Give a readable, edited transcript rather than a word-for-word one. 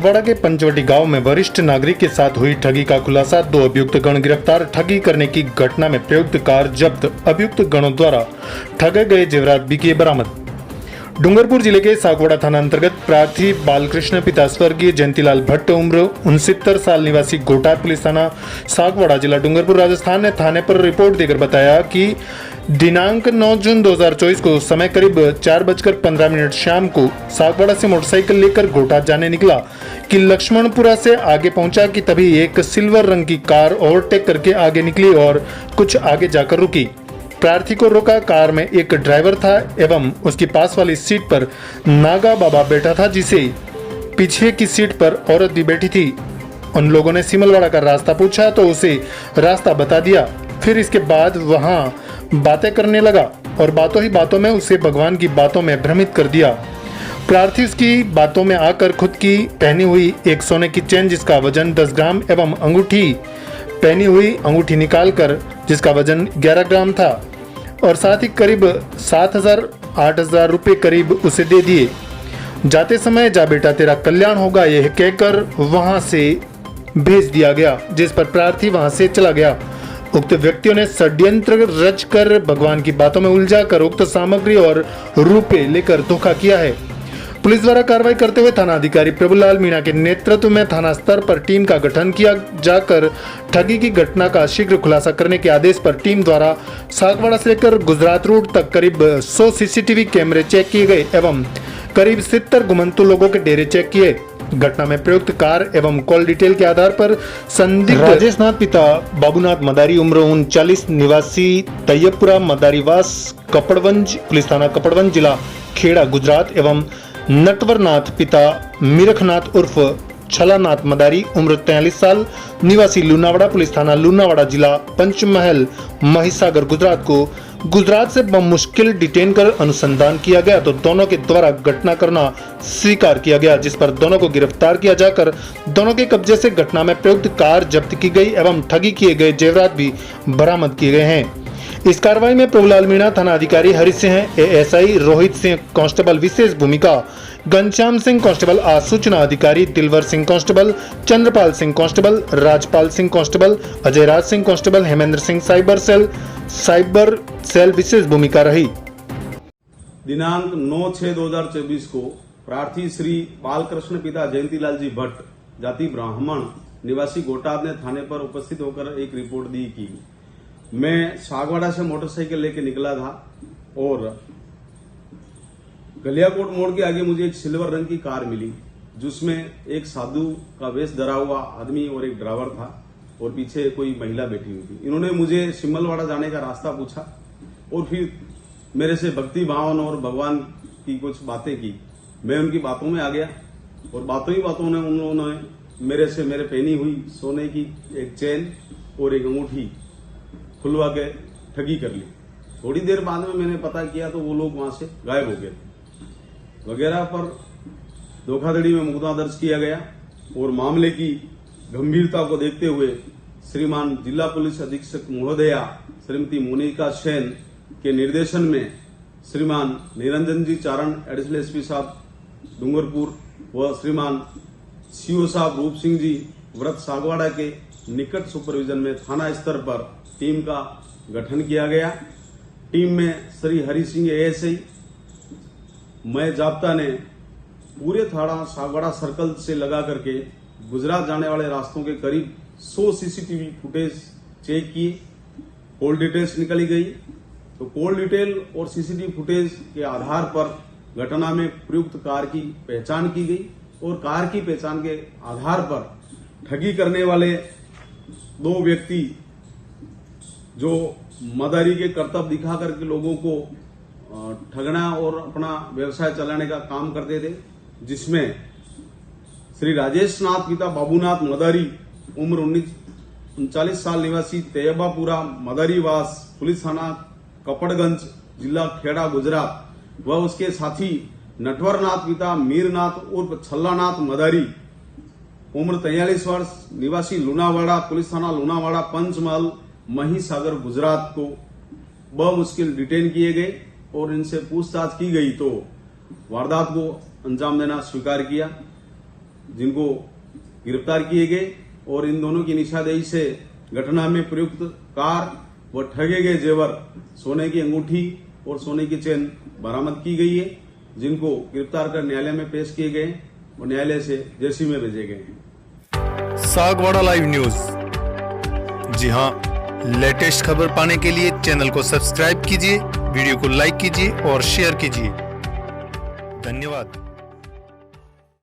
सागवाड़ा के पंचवटी गांव में वरिष्ठ नागरिक के साथ हुई ठगी का खुलासा। 2 अभियुक्त गण गिरफ्तार। ठगी करने की घटना में प्रयुक्त कार जब्त। अभियुक्त गणों द्वारा ठगे गए जेवरात भी किए बरामद। डूंगरपुर जिले के सागवाड़ा थाना अंतर्गत प्रार्थी बालकृष्ण पिता स्वर्गीय जयंतीलाल भट्ट उम्र 69 साल निवासी गोटार पुलिस थाना सागवाड़ा जिला डूंगरपुर राजस्थान ने थाने पर रिपोर्ट देकर बताया कि दिनांक 9 जून 2024 को समय करीब 4:15 शाम को सागवाड़ा से मोटरसाइकिल लेकर गोटार जाने निकला कि लक्ष्मणपुरा से आगे पहुंचा कि तभी एक सिल्वर रंग की कार ओवरटेक करके आगे निकली और कुछ आगे जाकर रुकी। प्रार्थी को रोका। कार में एक ड्राइवर था एवं उसकी पास वाली सीट पर नागा बाबा बैठा था, जिसे पीछे की सीट पर औरत भी बैठी थी। उन लोगों ने सिमलवाड़ा का रास्ता पूछा तो उसे रास्ता बता दिया। फिर इसके बाद वहां बातें करने लगा और बातों ही बातों में उसे भगवान की बातों में भ्रमित कर दिया। प्रार्थी उसकी बातों में आकर खुद की पहनी हुई एक सोने की चेन जिसका वजन 10 ग्राम एवं अंगूठी पहनी हुई अंगूठी निकालकर जिसका वजन 11 ग्राम था और साथ ही करीब 7,000-8,000 रुपये करीब उसे दे दिए। जाते समय जा बेटा तेरा कल्याण होगा यह कहकर वहां से भेज दिया गया, जिस पर प्रार्थी वहां से चला गया। उक्त व्यक्तियों ने षड्यंत्र रचकर भगवान की बातों में उलझाकर उक्त सामग्री और रुपए लेकर धोखा किया है। पुलिस द्वारा कार्रवाई करते हुए थाना अधिकारी प्रभुलाल मीणा के नेतृत्व में थाना स्तर पर टीम का गठन किया जाकर ठगी की घटना का शीघ्र खुलासा करने के आदेश पर टीम द्वारा सागवाड़ा से लेकर गुजरात रूट तक करीब 100 सीसीटीवी कैमरे चेक किए गए एवं करीब 70 गुमंतु लोगों के डेरे चेक किए। घटना में प्रयुक्त कार एवं कॉल डिटेल के आधार पर संदिग्ध राजेश नाथ पिता बाबूनाथ मदारी उम्र 39 निवासी तैयबपुरा मदारीवास कपड़वंज पुलिस थाना कपड़वंज जिला खेड़ा गुजरात एवं नटवरनाथ पिता मीरखनाथ उर्फ छलानाथ मदारी उम्र 43 साल निवासी लूनावाड़ा पुलिस थाना लूनावाड़ा जिला पंचमहल महिसागर गुजरात को गुजरात से बमुश्किल डिटेन कर अनुसंधान किया गया तो दोनों के द्वारा घटना करना स्वीकार किया गया, जिस पर दोनों को गिरफ्तार किया जाकर दोनों के कब्जे से घटना में प्रयुक्त कार जब्त की गई एवं ठगी किए गए जेवरात भी बरामद किए गए हैं। इस कार्रवाई में प्रभुलाल मीणा, थाना अधिकारी हरीश सिंह, एएसआई रोहित सिंह कांस्टेबल विशेष भूमिका, घनश्याम सिंह कांस्टेबल सूचना अधिकारी, Dilwar Singh constable, Chandrapal Singh constable, Rajpal Singh constable, Ajay Raj Singh constable, Hemendra Singh cyber cell विशेष भूमिका रही। दिनांक 9/6/2024 को प्रार्थी श्री बालकृष्ण पिता जयंतीलाल जी भट्ट जाति ब्राह्मण निवासी गोटाद ने थाने पर उपस्थित होकर एक रिपोर्ट दी कि मैं सागवाड़ा से मोटरसाइकिल लेके निकला था और गलियाकोट मोड़ के आगे मुझे एक सिल्वर रंग की कार मिली जिसमें एक साधु का वेश धरा हुआ आदमी और एक ड्राइवर था और पीछे कोई महिला बैठी हुई थी। इन्होंने मुझे सिमलवाड़ा जाने का रास्ता पूछा और फिर मेरे से भक्ति भावना और भगवान की कुछ बातें की। मैं उनकी बातों में आ गया और बातों ही बातों में उन्होंने मेरे से मेरे पहनी हुई सोने की एक चेन और एक अंगूठी खुलवा के ठगी कर ली। थोड़ी देर बाद में मैंने पता किया तो वो लोग वहां से गायब हो गए वगैरह पर धोखाधड़ी में मुकदमा दर्ज किया गया और मामले की गंभीरता को देखते हुए श्रीमान जिला पुलिस अधीक्षक महोदया श्रीमती मोनिका सेन के निर्देशन में श्रीमान निरंजन जी चारण एडिशनल एसपी साहब डूंगरपुर व श्रीमान सीओ साहब रूप सिंह जी व्रत सागवाड़ा के निकट सुपरविजन में थाना स्तर पर टीम का गठन किया गया। टीम में श्री हरि सिंह एएसआई, मैं जाब्ता ने पूरे थाना सागवाड़ा सर्कल से लगा करके गुजरात जाने वाले रास्तों के करीब 100 सीसीटीवी फुटेज चेक किए। कॉल डिटेल्स निकाली गई तो कॉल डिटेल और सीसीटीवी फुटेज के आधार पर घटना में प्रयुक्त कार की पहचान की गई और कार की पहचान के आधार पर ठगी करने वाले 2 व्यक्ति जो मदारी के कर्तव्य दिखा करके लोगों को ठगना और अपना व्यवसाय चलाने का काम करते थे, जिसमें श्री राजेश नाथ पिता बाबूनाथ मदारी उम्र 39 साल निवासी तैयबापुरा मदारीवास पुलिस थाना कपड़गंज जिला खेड़ा गुजरात व उसके साथी नटवरनाथ पिता मीरनाथ उर्फ छल्लानाथ मदारी उम्र 43 वर्ष निवासी लूनावाड़ा पुलिस थाना लूनावाड़ा पंचमहल महिसागर गुजरात को बमुश्किल डिटेन किए गए और इनसे पूछताछ की गई तो वारदात को अंजाम देना स्वीकार किया। जिनको गिरफ्तार किए गए और इन दोनों की निशानदेही से घटना में प्रयुक्त कार व ठगे गए जेवर, सोने की अंगूठी और सोने की चेन बरामद की गई है, जिनको गिरफ्तार कर न्यायालय में पेश किए गए और न्यायालय से जेसी में भेजे गए हैं। Sagwara live news. जी हां, लेटेस्ट खबर पाने के लिए चैनल को सब्सक्राइब कीजिए, वीडियो को लाइक कीजिए और शेयर कीजिए। धन्यवाद।